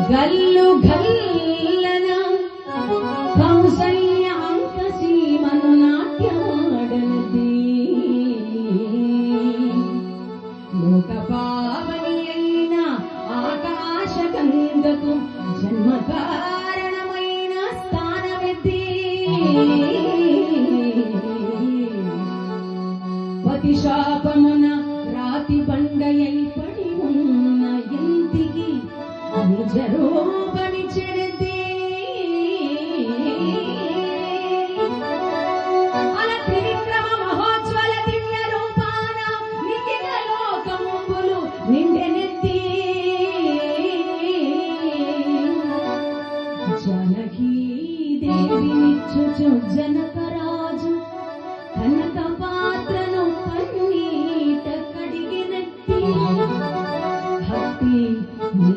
గల్లు గల్లన కౌసల్య అంక సీమను నాట్యమాడనది లోక పావని అయిన ఆకాశ గంగకు జన్మ కారణమైన స్థానమెత్తి పతి శాపమున రాతి బండయై పడి ఉన్న ఇంటికి నిజరూపమి చెరిది అల త్రివిక్రమ మహోజ్వల దివ్య రూపాన నిఖిల లోకములు నిండెనెత్తి జనకీ దేవి నిచ్చుచు జనకరాజు కనక పాత్రను కన్నీట కడిగినెత్తి భక్తి నీ